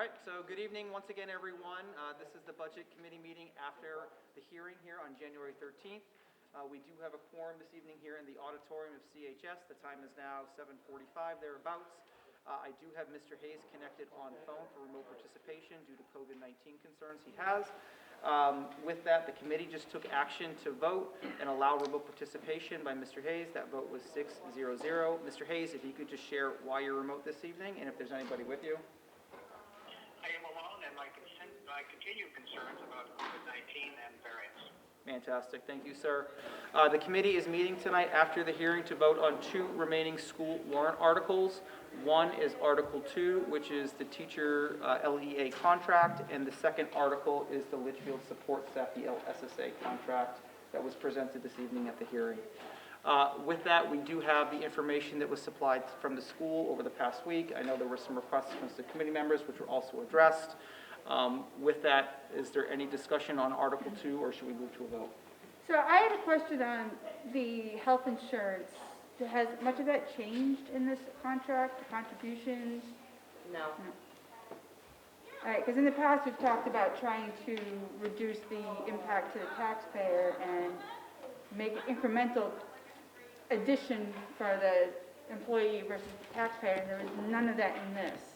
right, so good evening once again, everyone. This is the Budget Committee meeting after the hearing here on January 13th. We do have a quorum this evening here in the auditorium of CHS. The time is now 7:45 thereabouts. I do have Mr. Hayes connected on phone for remote participation due to COVID-19 concerns he has. With that, the committee just took action to vote and allow remote participation by Mr. Hayes. That vote was 6-0-0. Mr. Hayes, if you could just share why you're remote this evening and if there's anybody with you. I am alone, and my continued concerns about COVID-19 and variants. Fantastic. Thank you, sir. The committee is meeting tonight after the hearing to vote on two remaining school warrant articles. One is Article 2, which is the teacher LEA contract, and the second article is the Litchfield support staff, the LSSA contract that was presented this evening at the hearing. With that, we do have the information that was supplied from the school over the past week. I know there were some requests from the committee members, which were also addressed. With that, is there any discussion on Article 2, or should we move to a vote? So I had a question on the health insurance. Has much of that changed in this contract, the contributions? No. All right, because in the past, we've talked about trying to reduce the impact to the taxpayer and make incremental addition for the employee versus the taxpayer. There was none of that in this.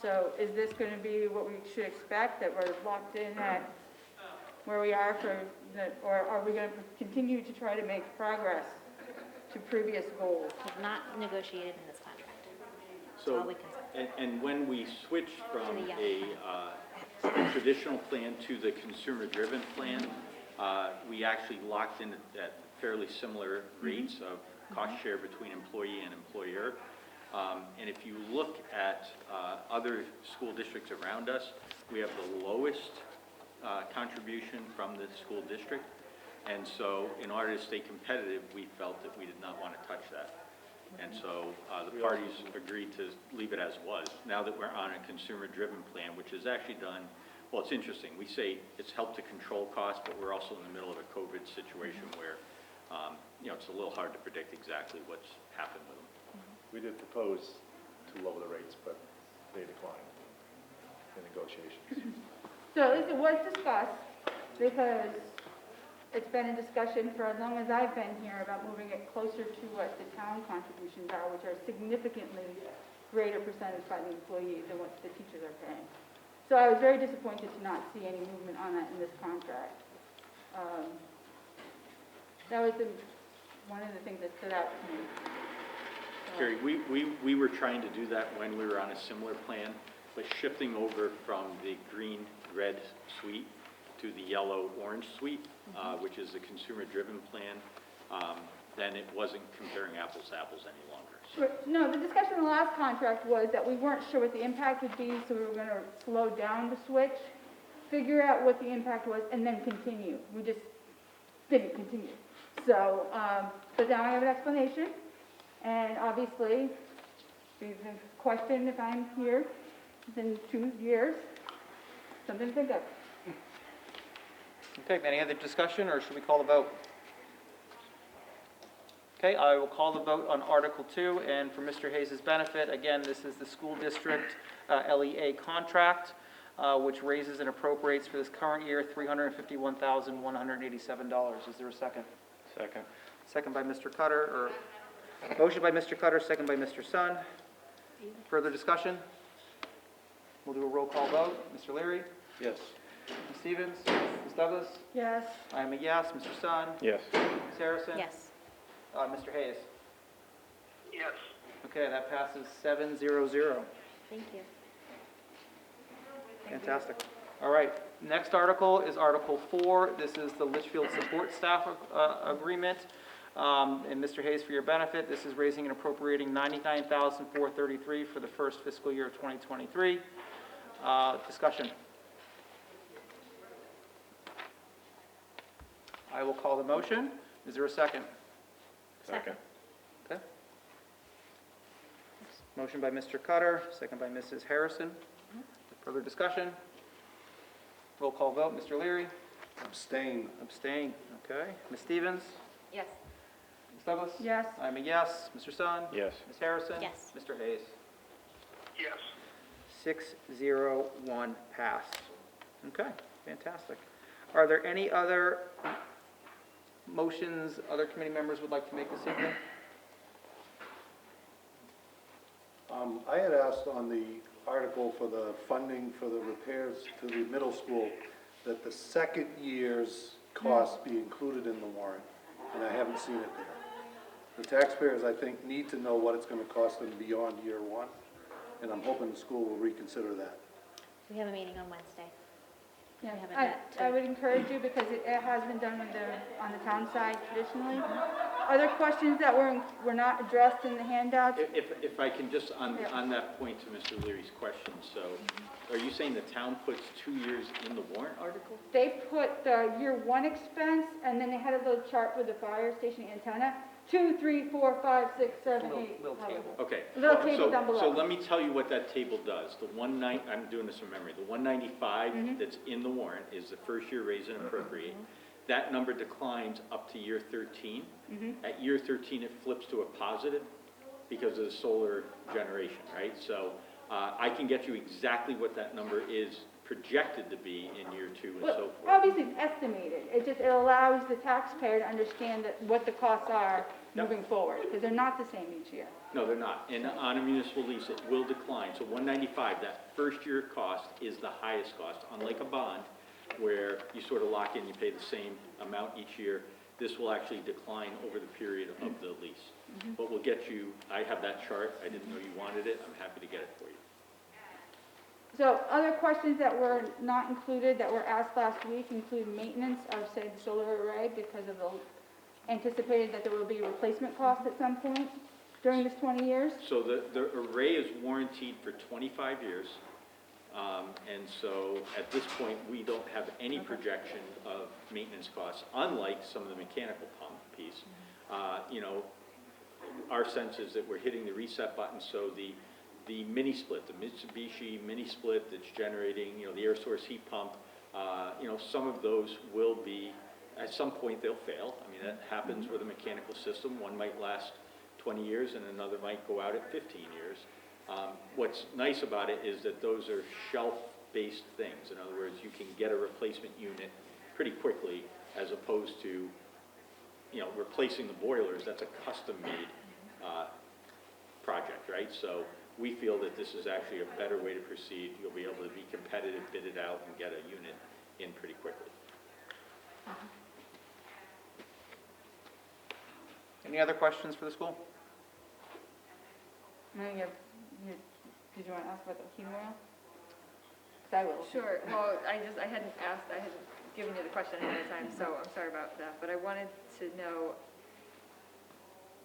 So is this going to be what we should expect, that we're locked in at where we are or are we going to continue to try to make progress to previous goals? Have not negotiated in this contract. That's So, all we can say. and when we switched from a traditional plan to the consumer-driven plan, we actually locked in at fairly similar rates of cost share between employee and employer. And if you look at other school districts around us, we have the lowest contribution from the school district. And so in order to stay competitive, we felt that we did not want to touch that. And so the parties agreed to leave it as was. Now that we're on a consumer-driven plan, which is actually done, well, it's interesting. We say it's helped to control costs, but we're also in the middle of a COVID situation where, it's a little hard to predict exactly what's happened with them. We did propose to lower the rates, but they declined in negotiations. So at least it was discussed, because it's been in discussion for as long as I've been here about moving it closer to what the town contributions are, which are significantly greater percentage by the employees than what the teachers are paying. So I was very disappointed to not see any movement on that in this contract. That was one of the things that stood out to me. Jerry, we were trying to do that when we were on a similar plan, but shifting over from the green-red suite to the yellow-orange suite, which is the consumer-driven plan, then it wasn't comparing apples to apples any longer. So. No, the discussion in the last contract was that we weren't sure what the impact would be, so we were going to slow down the switch, figure out what the impact was, and then continue. We just didn't continue. So, but now I have an explanation, and obviously, we've been questioned if I'm here within 2 years. Something to think of. Okay, any other discussion, or should we call the vote? Okay, I will call the vote on Article 2, and for Mr. Hayes' benefit, again, this is the school district LEA contract, which raises and appropriates for this current year $351,187. Is there a second? Second. Second by Mr. Cutter, or motion by Mr. Cutter, second by Mr. Sun. Further discussion? We'll do a roll call vote. Mr. Leary? Yes. Ms. Stevens? Ms. Douglas? Yes. I am a yes. Mr. Sun? Yes. Ms. Harrison? Yes. Mr. Hayes? Yes. Okay, that passes 7-0-0. Thank you. Fantastic. All right, next article is Article 4. This is the Litchfield support staff agreement. And Mr. Hayes, for your benefit, this is raising and appropriating $99,433 for the first fiscal year of 2023. Discussion. I will call the motion. Is there a second? Second. Okay. Motion by Mr. Cutter, second by Mrs. Harrison. Further discussion? Roll call vote. Mr. Leary? Abstain. Abstain. Okay. Ms. Stevens? Yes. Ms. Douglas? Yes. I'm a yes. Mr. Sun? Yes. Ms. Harrison? Yes. Mr. Hayes? Yes. 601 passed. Okay, fantastic. Are there any other motions other committee members would like to make this evening? I had asked on the article for the funding for the repairs to the middle school that the second year's cost be included in the warrant, and I haven't seen it there. The taxpayers, I think, need to know what it's gonna cost them beyond year one, and I'm hoping the school will reconsider that. We have a meeting on Wednesday. Yeah, We haven't I met to- would encourage you, because it has been done on the town side traditionally. Other questions that were not addressed in the handouts? If I can just, Yeah. on that point to Mr. Leary's question, so are you saying the town puts 2 years in the warrant article? They put the year one expense, and then they had a little chart with the fire station antenna, 2, 3, 4, 5, 6, 7, 8. Little table. Okay. Little table down So below. let me tell you what that table does. I'm doing this from memory. The 195 that's in the warrant is the first year raise and appropriate. That number declines up to year 13. At year 13, it flips to a positive because of the solar generation, right? So I can get you exactly what that number is projected to be in year 2 and so Well, forth. obviously it's estimated, it allows the taxpayer to understand what the costs are Yep. moving forward, because they're not the same each year. No, they're not. And on a municipal lease, it will decline. So 195, that first year cost is the highest cost, unlike a bond, where you sort of lock in, you pay the same amount each year. This will actually decline over the period of the lease. But we'll get you, I have that chart. I didn't know you wanted it. I'm happy to get it for you. So other questions that were not included, that were asked last week, include maintenance of said solar array, because of the anticipated that there will be a replacement cost at some point during this 20 years. So the array is warranted for 25 years. And so at this point, we don't have any projection of maintenance costs, unlike some of the mechanical pump piece. You know, our sense is that we're hitting the reset button, so the mini split, the Mitsubishi mini split that's generating, you know, the air source heat pump, you know, some of those will be, at some point they'll fail. I mean, that happens with a mechanical system. One might last 20 years and another might go out at 15 years. What's nice about it is that those are shelf-based things. In other words, you can get a replacement unit pretty quickly as opposed to, you know, replacing the boilers. That's a custom-made project, right? So we feel that this is actually a better way to proceed. You'll be able to be competitive, bid it out, and get a unit in pretty quickly. Any other questions for the school? Did you want to ask about the heating oil? 'Cause I will. Sure, well, I hadn't given you the question ahead of time, so I'm sorry about that, but I wanted to know,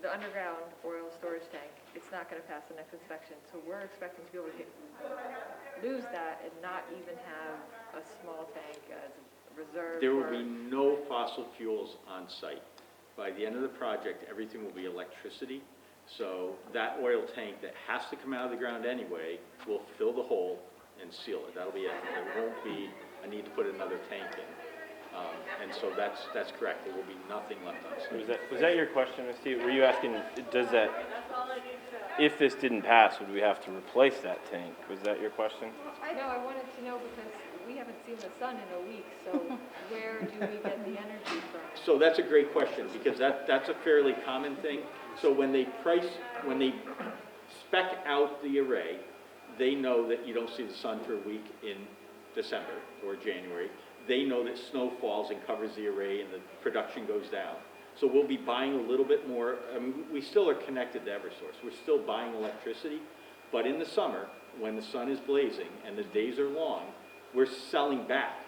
the underground oil storage tank, it's not gonna pass the next inspection, so we're expecting to be able to lose that and not even have a small tank as a reserve. There will for- be no fossil fuels on site. By the end of the project, everything will be electricity. So that oil tank that has to come out of the ground anyway will fill the hole and seal it. That'll be it. There won't be a need to put another tank in. And so that's correct. There will be nothing left on site. Was that your question, Ms. Steve? Were you asking, if this didn't pass, would we have to replace that tank? Was that your question? No, I wanted to know because we haven't seen the sun in a week, so where do we get the energy from? So that's a great question, because that's a fairly common thing. So when they spec out the array, they know that you don't see the sun for a week in December or January. They know that snow falls and covers the array and the production goes down. So we'll be buying a little bit more. We still are connected to Eversource. We're still buying electricity, but in the summer, when the sun is blazing and the days are long, we're selling back.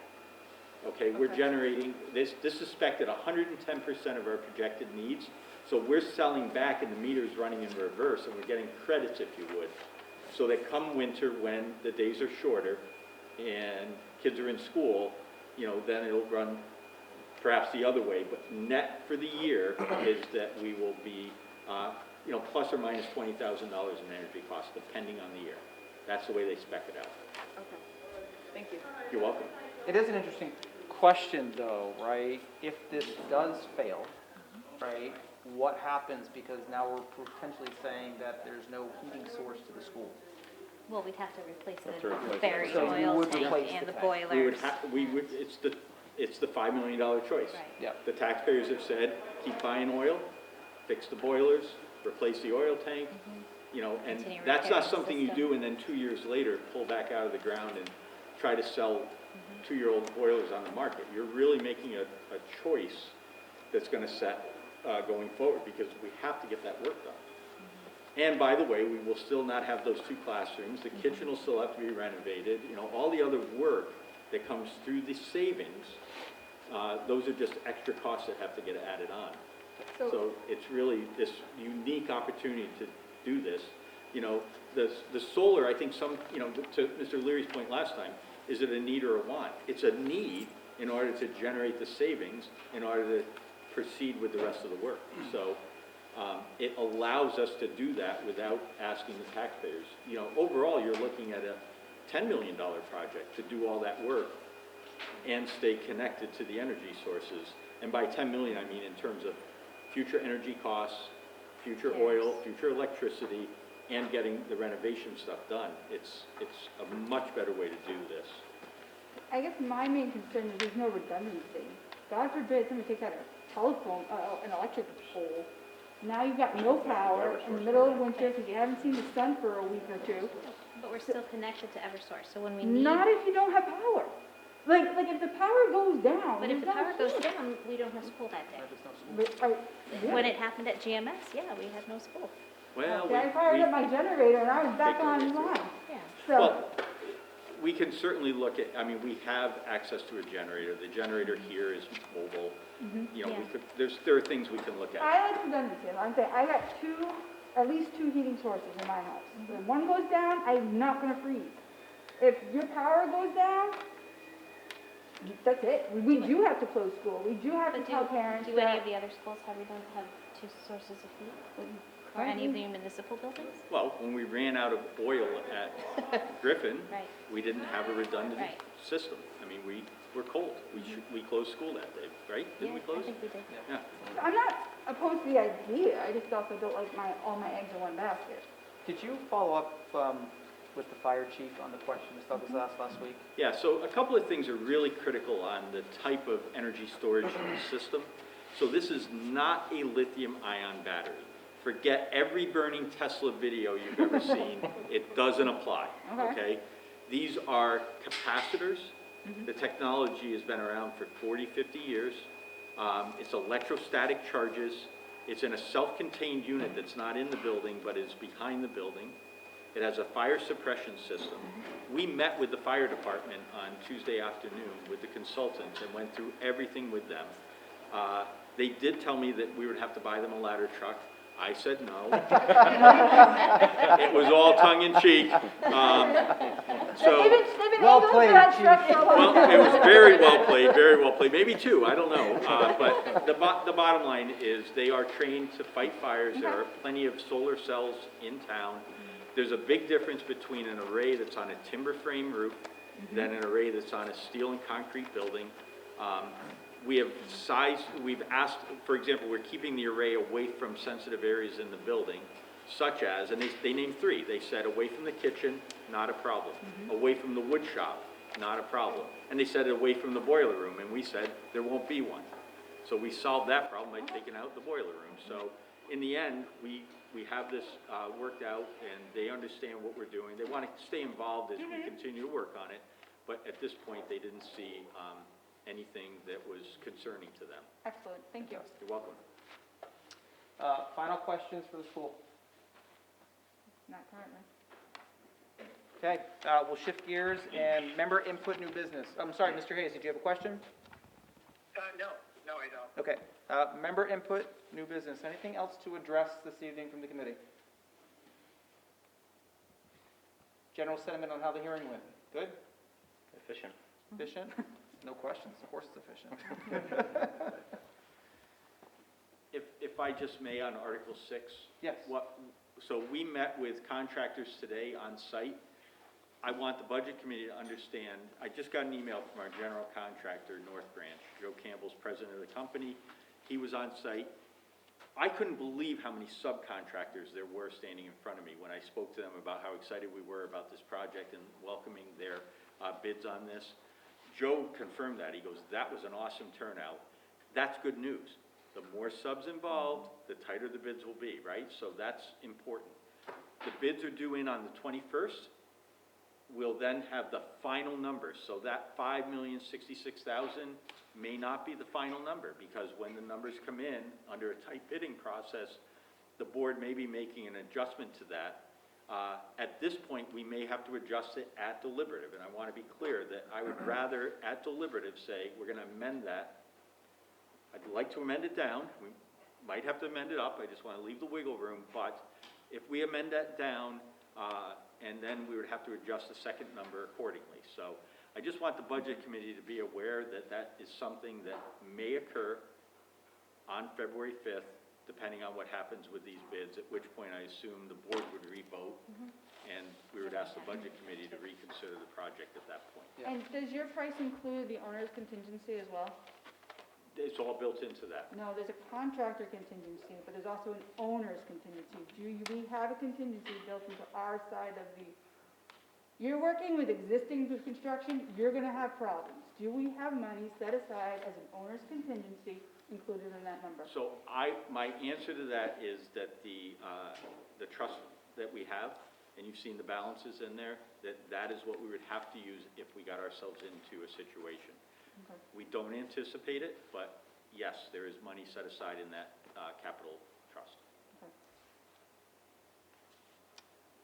Okay, we're generating, this is spec'd at 110% of our projected needs, so we're selling back and the meter's running in reverse, and we're getting credits, if you would, so that come winter, when the days are shorter and kids are in school, you know, then it'll run perhaps the other way, but net for the year is that we will be, you know, plus or minus $20,000 in energy costs, depending on the year. That's the way they spec it out. Okay, thank you. You're welcome. It is an interesting question, though, right? If this does fail, right, what happens? Because now we're potentially saying that there's no heating source to the school. Well, we'd have to replace Have to replace the it. buried So you oil would tank replace and the the tank. boilers. It's the $5 million choice. Right. Yep. The taxpayers have said, keep buying oil, fix the boilers, replace the oil tank, you know, and Continue that's not repairing the something you system. do and then 2 years later, pull back out of the ground and try to sell two-year-old boilers on the market. You're really making a choice that's gonna set, going forward, because we have to get that work done. And by the way, we will still not have those 2 classrooms, the kitchen will still have to be renovated, you know, all the other work that comes through the savings, those are just extra costs that have to get added on. So it's really this unique opportunity to do this. You know, the solar, I think you know, to Mr. Leary's point last time, is it a need or a want? It's a need in order to generate the savings, in order to proceed with the rest of the work. So, it allows us to do that without asking the taxpayers. You know, overall, you're looking at a $10 million project to do all that work and stay connected to the energy sources. And by 10 million, I mean in terms of future energy costs, future oil, future electricity, and getting the renovation stuff done. It's a much better way to do this. I guess my main concern is there's no redundancy. God forbid somebody takes out a telephone, an electric pole. Now you've got no power in the middle of winter because you haven't seen the sun for a week or two. But we're still connected to Eversource, so when we need. Not if you don't have power. Like if the power goes down. But if the there's no power goes heat. down, we don't have school that day. Yeah. When it happened at GMS, yeah, we had no school. Well, Okay, I fired up my generator and I was back Take over online. Yeah. So, Well, we can certainly look at, I mean, we have access to a generator. The generator here is mobile. You know, we Yeah. could, there are things we can look at. I like redundancy. I'm saying, I got at least two heating sources in my house. If one goes down, I'm not gonna freeze. If your power goes down, that's it. We do have to close school. We do have to But tell parents do any that. of the other schools have two sources of heat? Or any of the municipal buildings? Well, when we ran out of oil at Griffin, Right. we didn't have a redundant Right. system. I mean, we were cold. We closed school that day, right? Yeah, Didn't we close? I think we did. Yeah. I'm not opposed to the idea. I just also don't like all my eggs in one basket. Did you follow up with the fire chief on the question that was asked last week? Yeah, so a couple of things are really critical on the type of energy storage system. So this is not a lithium-ion battery. Forget every burning Tesla video you've ever seen. It doesn't apply, okay? These are capacitors. The technology has been around for 40, 50 years. It's electrostatic charges. It's in a self-contained unit that's not in the building, but is behind the building. It has a fire suppression system. We met with the fire department on Tuesday afternoon with the consultants and went through everything with them. They did tell me that we would have to buy them a ladder truck. I said no. It was all tongue-in-cheek. So, They've been Well aiming played, for that Chief. truck for a long well, time. it was very well played, maybe two, I don't know. But the bottom line is they are trained to fight fires. There are plenty of solar cells in town. There's a big difference between an array that's on a timber frame roof than an array that's on a steel and concrete building. We've asked, for example, we're keeping the array away from sensitive areas in the building, such as, and they named three. They said away from the kitchen, not a problem. Away from the wood shop, not a problem. And they said away from the boiler room, and we said there won't be one. So we solved that problem by taking out the boiler room. So in the end, we have this worked out, and they understand what we're doing. They want to stay involved as we continue to work on it, but at this point, they didn't see anything that was concerning to them. Excellent, thank you. You're welcome. Final questions for the school? Not currently. Okay, we'll shift gears and member input, new business. I'm sorry, Mr. Hayes, did you have a question? No, I don't. Okay, member input, new business. Anything else to address this evening from the committee? General sentiment on how the hearing went. Good? Efficient. Efficient? No questions, of course it's efficient. If I just may on Article 6. Yes. So we met with contractors today on site. I want the Budget Committee to understand, I just got an email from our general contractor, North Branch. Joe Campbell's president of the company. He was on site. I couldn't believe how many subcontractors there were standing in front of me when I spoke to them about how excited we were about this project and welcoming their bids on this. Joe confirmed that. He goes, that was an awesome turnout. That's good news. The more subs involved, the tighter the bids will be, right? So that's important. The bids are due in on the 21st. We'll then have the final number. So that $5,066,000 may not be the final number, because when the numbers come in under a tight bidding process, the board may be making an adjustment to that. At this point, we may have to adjust it at deliberative, and I want to be clear that I would rather at deliberative say, we're going to amend that. I'd like to amend it down. We might have to amend it up. I just want to leave the wiggle room, but if we amend that down, and then we would have to adjust the second number accordingly. So I just want the budget committee to be aware that that is something that may occur on February 5th, depending on what happens with these bids, at which point I assume the board would re-vote, and we would ask the budget committee to reconsider the project at that point. And does your price include the owner's contingency as well? It's all built into that. No, there's a contractor contingency, but there's also an owner's contingency. We have a contingency built into our side of the, you're working with existing construction, you're gonna have problems. Do we have money set aside as an owner's contingency included in that number? So my answer to that is that the trust that we have, and you've seen the balances in there, that is what we would have to use if we got ourselves into a situation. Okay. We don't anticipate it, but yes, there is money set aside in that capital trust. Okay.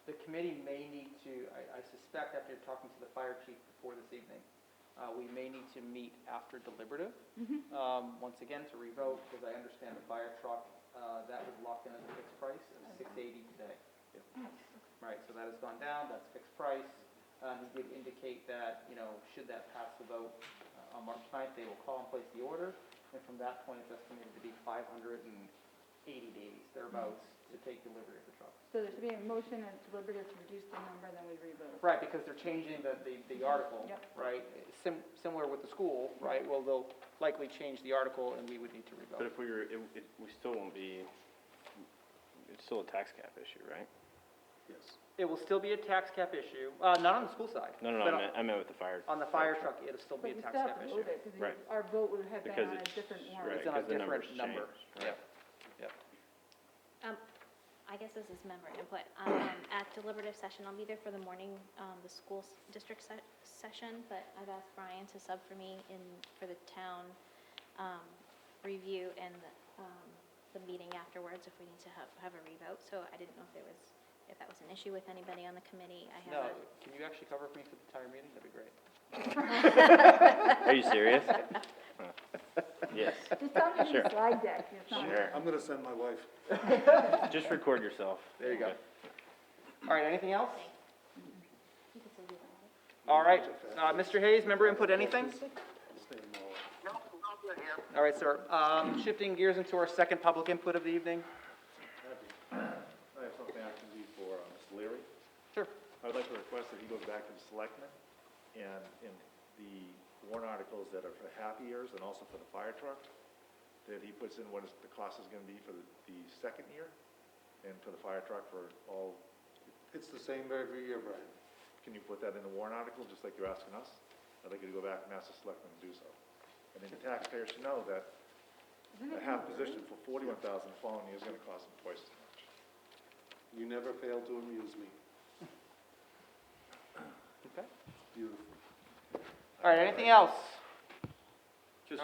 The committee may need to, I suspect after talking to the fire chief before this evening, we may need to meet after deliberative, once again, to revote, because I understand the fire truck, that was locked in at a fixed price of $680 today. Right, so that has gone down, that's fixed price. He did indicate that, should that pass the vote on March 9th, they will call and place the order, and from that point, it's estimated to be 580 days, thereabouts, to take delivery of the truck. So there should be a motion and deliberative to reduce the number, then we revote. Right, because they're changing the article, Yep. right? Similar with the school, right? Well, they'll likely change the article, and we would need to revote. But if we were, we still won't be, it's still a tax cap issue, right? Yes. It will still be a tax cap issue, not on the school side. No, but I meant with the fire. on the fire truck, it'll still be But a you tax still have cap to issue. move it, because Right. our vote would have been Because on a it's- different right. warrant. It's on a because the different numbers number. changed, Yep, yep. I guess this is member input. At deliberative session, I'll be there for the morning, the school district session, but I've asked Brian to sub for me for the town review and the meeting afterwards if we need to have a revote. So I didn't know if that was an issue with anybody on the committee. I No, have can you actually cover for me for the entire meeting? That'd be great. Are you serious? Yes. Just tell me Sure. the slide deck. It's not- Sure. I'm gonna send my wife. Just record yourself. There you go. All right, anything else? you can still do that. All right, Mr. Hayes, member input, anything? Stay in Norway. No, I'm good here. All right, sir. Shifting gears into our second public input of the evening. I have something I can do for Mr. Leary. Sure. I would like to request that he goes back to the selectmen and in the warrant articles that are for half years and also for the fire truck, that he puts in what the cost is gonna be for the second year and for the fire truck for all, It's the same every year, Brian. can you put that in the warrant article, just like you're asking us? I'd like you to go back and ask the selectmen to do so. And then the taxpayers should know that a half position for $41,000 the following year is gonna cost them twice as much. You never fail to amuse me. Okay. Beautiful. All right, anything else? Just,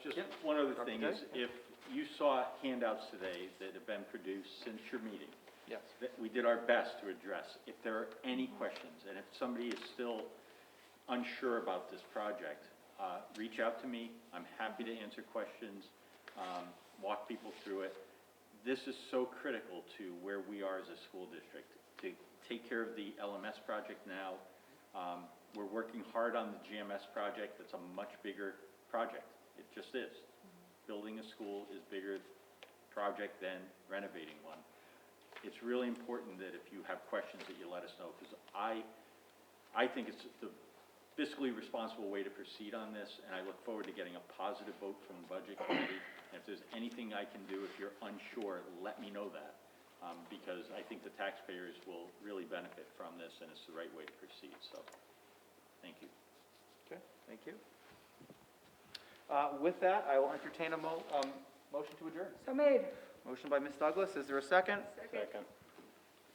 just Yep. one other Dr. thing Day? is, if you saw handouts today that have been produced since your meeting, Yes. that we did our best to address. If there are any questions, and if somebody is still unsure about this project, reach out to me. I'm happy to answer questions, walk people through it. This is so critical to where we are as a school district, to take care of the LMS project now. We're working hard on the GMS project. That's a much bigger project. It just is. Building a school is bigger project than renovating one. It's really important that if you have questions that you let us know, because I think it's the fiscally responsible way to proceed on this, and I look forward to getting a positive vote from the budget committee And if there's anything I can do, if you're unsure, let me know that, because I think the taxpayers will really benefit from this, and it's the right way to proceed, so, thank you. Okay, thank you. With that, I will entertain a motion to adjourn. So made. Motion by Ms. Douglas, is there a second? Second.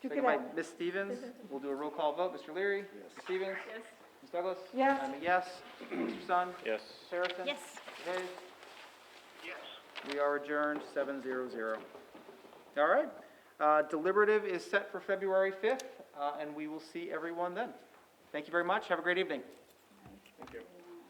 Duke Second it by out. Ms. Stevens. We'll do a roll call vote. Mr. Leary? Yes. Ms. Stevens? Yes. Ms. Douglas? Yes. I'm a yes. Mr. Sun? Yes. Ms. Harrison? Yes. Mr. Hayes? Yes. We are adjourned, 7:00. All right. Deliberative is set for February 5th, and we will see everyone then. Thank you very much. Have a great evening. Thank you.